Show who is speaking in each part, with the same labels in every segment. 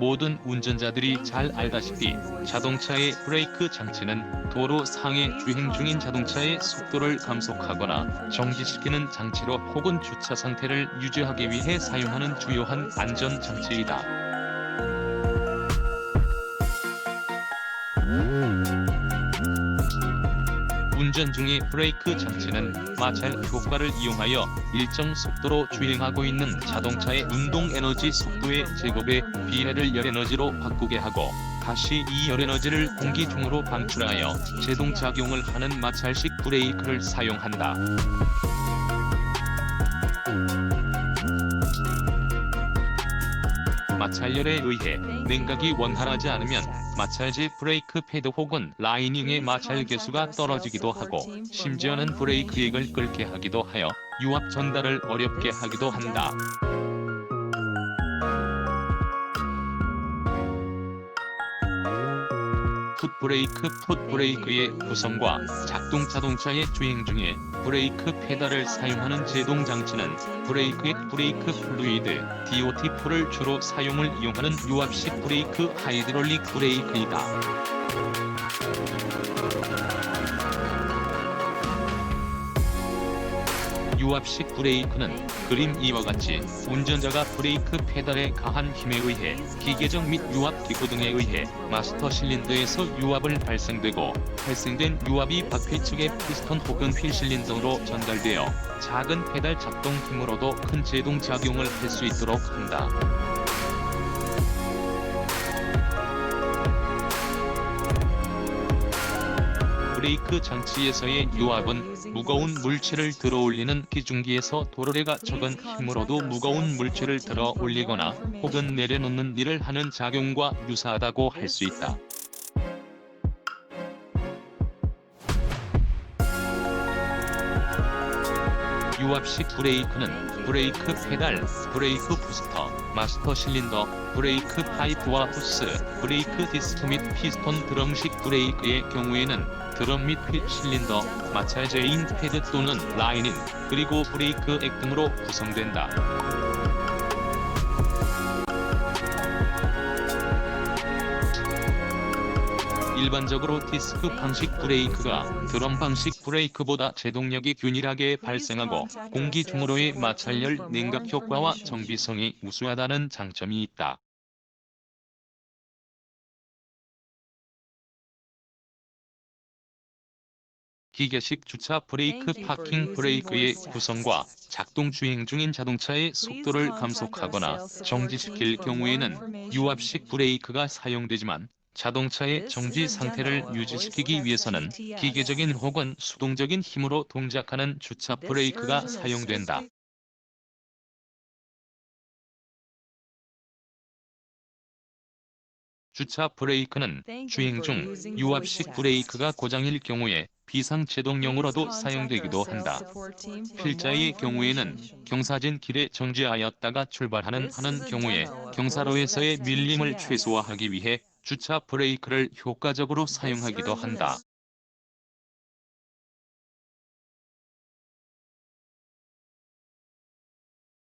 Speaker 1: 모든 운전자들이 잘 알다시피 자동차의 브레이크 장치는 도로 상에 주행 중인 자동차의 속도를 감속하거나 정지시키는 장치로 혹은 주차 상태를 유지하기 위해 사용하는 주요한 안전 장치이다. 운전 중의 브레이크 장치는 마찰 효과를 이용하여 일정 속도로 주행하고 있는 자동차의 운동 에너지 속도의 제곱에 비례를 열에너지로 바꾸게 하고 다시 이 열에너지를 공기 중으로 방출하여 제동작용을 하는 마찰식 브레이크를 사용한다. 마찰열에 의해 냉각이 원활하지 않으면 마찰제 브레이크 패드 혹은 라이닝의 마찰 계수가 떨어지기도 하고 심지어는 브레이크액을 끓게 하기도 하여 유압 전달을 어렵게 하기도 한다. 풋브레이크의 구성과 작동 자동차의 주행 중에 브레이크 페달을 사용하는 제동 장치는 브레이크액 브레이크 플루이드 DOT4를 주로 사용을 이용하는 유압식 브레이크 하이드롤릭 브레이크이다. 유압식 브레이크는 그림 이와 같이 운전자가 브레이크 페달에 가한 힘에 의해 기계적 및 유압 기구 등에 의해 마스터 실린더에서 유압을 발생되고 발생된 유압이 바퀴 측의 피스톤 혹은 휠 실린더로 전달되어 작은 페달 작동 힘으로도 큰 제동 작용을 할 수 있도록 한다. 브레이크 장치에서의 유압은 무거운 물체를 들어올리는 기중기에서 도르래가 적은 힘으로도 무거운 물체를 들어 올리거나 혹은 내려놓는 일을 하는 작용과 유사하다고 할 수 있다. 유압식 브레이크는 브레이크 페달, 브레이크 부스터, 마스터 실린더, 브레이크 파이프와 호스, 브레이크 디스크 및 피스톤 드럼식 브레이크의 경우에는 드럼 및 휠 실린더, 마찰제인 패드 또는 라이닝, 그리고 브레이크 액 등으로 구성된다. 일반적으로 디스크 방식 브레이크가 드럼 방식 브레이크보다 제동력이 균일하게 발생하고 공기 중으로의 마찰열 냉각 효과와 정비성이 우수하다는 장점이 있다. 기계식 주차 브레이크 파킹 브레이크의 구성과 작동 주행 중인 자동차의 속도를 감속하거나 정지시킬 경우에는 유압식 브레이크가 사용되지만 자동차의 정지 상태를 유지시키기 위해서는 기계적인 혹은 수동적인 힘으로 동작하는 주차 브레이크가 사용된다. 주차 브레이크는 주행 중 유압식 브레이크가 고장일 경우에 비상제동용으로도 사용되기도 한다. 필자의 경우에는 경사진 길에 정지하였다가 출발하는 경우에 경사로에서의 밀림을 최소화하기 위해 주차 브레이크를 효과적으로 사용하기도 한다.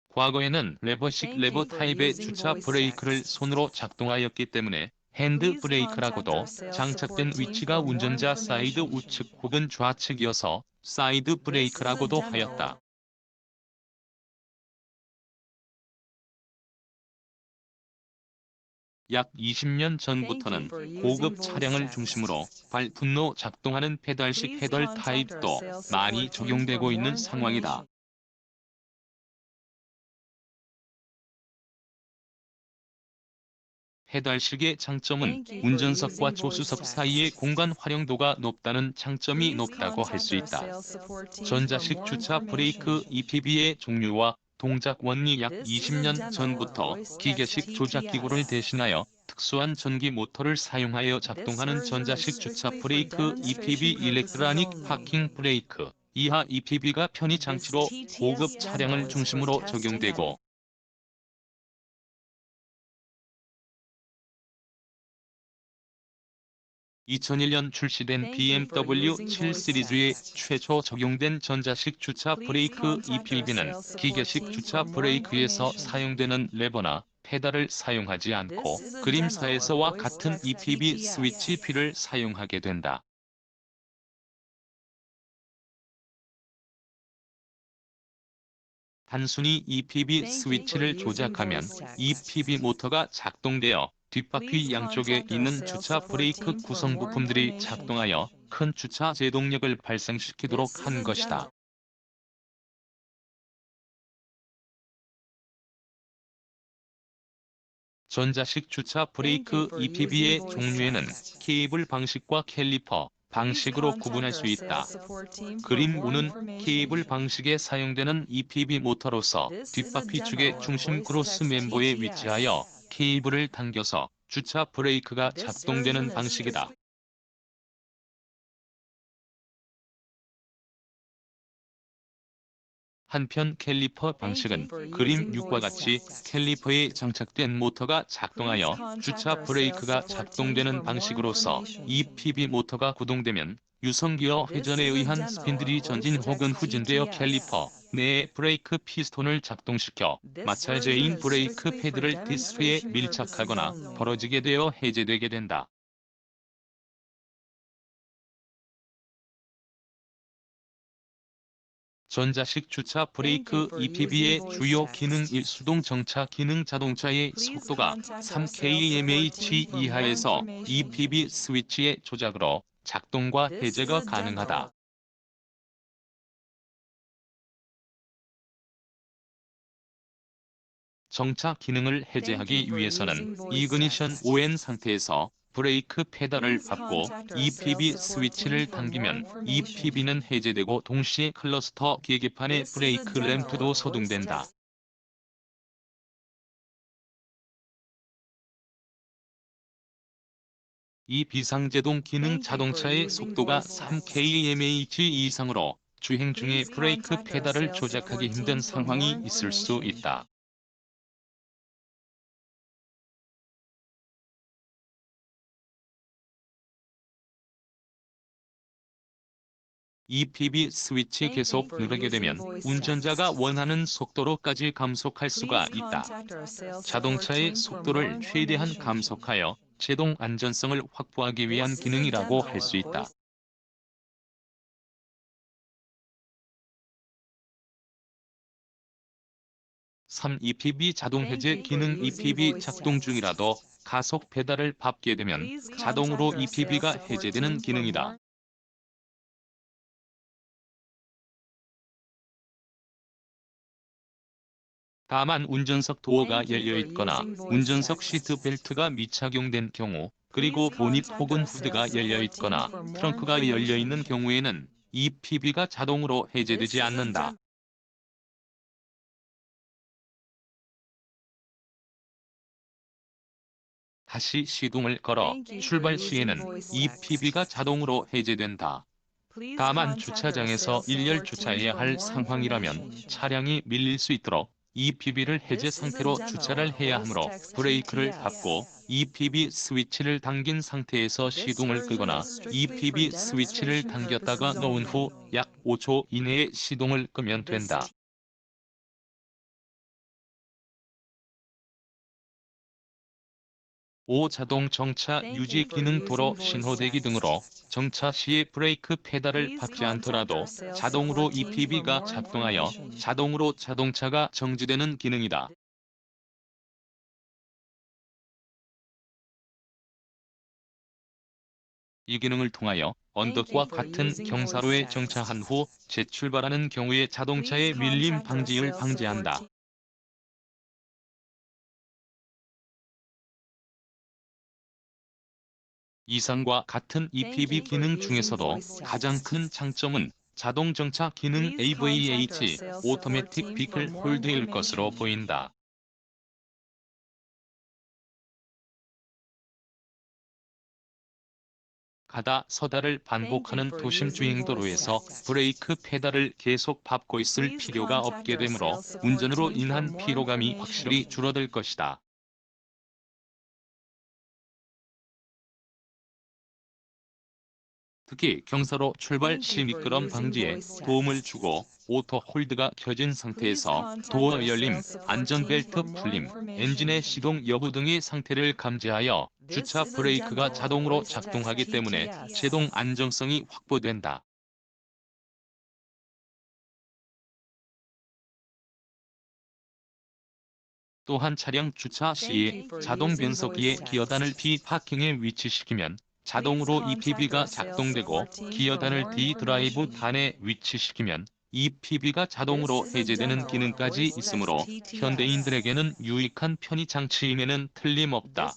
Speaker 1: 과거에는 레버식 레버 타입의 주차 브레이크를 손으로 작동하였기 때문에 핸드 브레이크라고도 장착된 위치가 운전자 사이드 우측 혹은 좌측이어서 사이드 브레이크라고도 하였다. 약 20년 전부터는 고급 차량을 중심으로 발분로 작동하는 페달식 페달 타입도 많이 적용되고 있는 상황이다. 페달식의 장점은 운전석과 조수석 사이의 공간 활용도가 높다는 장점이 높다고 할 수 있다. 전자식 주차 브레이크 EPB의 종류와 동작 원리 약 20년 전부터 기계식 조작기구를 대신하여 특수한 전기 모터를 사용하여 작동하는 전자식 주차 브레이크 EPB 일렉트라닉 파킹 브레이크 이하 EPB가 편의 장치로 고급 차량을 중심으로 적용되고 2001년 출시된 BMW 7 시리즈에 최초 적용된 전자식 주차 브레이크 EPB는 기계식 주차 브레이크에서 사용되는 레버나 페달을 사용하지 않고 그림사에서와 같은 EPB 스위치 P를 사용하게 된다. 단순히 EPB 스위치를 조작하면 EPB 모터가 작동되어 뒷바퀴 양쪽에 있는 주차 브레이크 구성 부품들이 작동하여 큰 주차 제동력을 발생시키도록 한 것이다. 전자식 주차 브레이크 EPB의 종류에는 케이블 방식과 캘리퍼 방식으로 구분할 수 있다. 그림 5는 케이블 방식에 사용되는 EPB 모터로서 뒷바퀴 축의 중심 크로스 멤버에 위치하여 케이블을 당겨서 주차 브레이크가 작동되는 방식이다. 한편 캘리퍼 방식은 그림 6과 같이 캘리퍼에 장착된 모터가 작동하여 주차 브레이크가 작동되는 방식으로서 EPB 모터가 구동되면 유성기어 회전에 의한 스핀들이 전진 혹은 후진되어 캘리퍼 내의 브레이크 피스톤을 작동시켜 마찰제인 브레이크 패드를 디스크에 밀착하거나 벌어지게 되어 해제되게 된다. 전자식 주차 브레이크 EPB의 주요 기능 1. 수동 정차 기능 자동차의 속도가 3km/h 이하에서 EPB 스위치의 조작으로 작동과 해제가 가능하다. 정차 기능을 해제하기 위해서는 이그니션 ON 상태에서 브레이크 페달을 밟고 EPB 스위치를 당기면 EPB는 해제되고 동시에 클러스터 계기판의 브레이크 램프도 소등된다. 이 비상제동 기능 자동차의 속도가 3km/h 이상으로 주행 중에 브레이크 페달을 조작하기 힘든 상황이 있을 수 있다. EPB 스위치 계속 누르게 되면 운전자가 원하는 속도로까지 감속할 수가 있다. 자동차의 속도를 최대한 감속하여 제동 안전성을 확보하기 위한 기능이라고 할 수 있다. (3) EPB 자동 해제 기능 EPB 작동 중이라도 가속 페달을 밟게 되면 자동으로 EPB가 해제되는 기능이다. 다만 운전석 도어가 열려 있거나 운전석 시트 벨트가 미착용된 경우, 그리고 보닛 혹은 후드가 열려 있거나 트렁크가 열려 있는 경우에는 EPB가 자동으로 해제되지 않는다. 다시 시동을 걸어 출발 시에는 EPB가 자동으로 해제된다. 다만 주차장에서 일렬 주차해야 할 상황이라면 차량이 밀릴 수 있도록 EPB를 해제 상태로 주차를 해야 하므로 브레이크를 밟고 EPB 스위치를 당긴 상태에서 시동을 끄거나 EPB 스위치를 당겼다가 놓은 후 약 5초 이내에 시동을 끄면 된다. 5. 자동 정차 유지 기능 도로 신호 대기 등으로 정차 시에 브레이크 페달을 밟지 않더라도 자동으로 EPB가 작동하여 자동으로 자동차가 정지되는 기능이다. 이 기능을 통하여 언덕과 같은 경사로에 정차한 후 재출발하는 경우에 자동차의 밀림 방지를 방지한다. 이상과 같은 EPB 기능 중에서도 가장 큰 장점은 자동 정차 기능 AVH (Automatic Vehicle Hold일 것으로 보인다. 가다 서다를 반복하는 도심 주행도로에서 브레이크 페달을 계속 밟고 있을 필요가 없게 되므로 운전으로 인한 피로감이 확실히 줄어들 것이다. 특히 경사로 출발 시 미끄럼 방지에 도움을 주고 오토 홀드가 켜진 상태에서 도어 열림, 안전벨트 풀림, 엔진의 시동 여부 등의 상태를 감지하여 주차 브레이크가 자동으로 작동하기 때문에 제동 안정성이 확보된다. 또한 차량 주차 시에 자동 변속기의 기어단을 D 파킹에 위치시키면 자동으로 EPB가 작동되고 기어단을 D 드라이브 단에 위치시키면 EPB가 자동으로 해제되는 기능까지 있으므로 현대인들에게는 유익한 편의 장치임에는 틀림없다.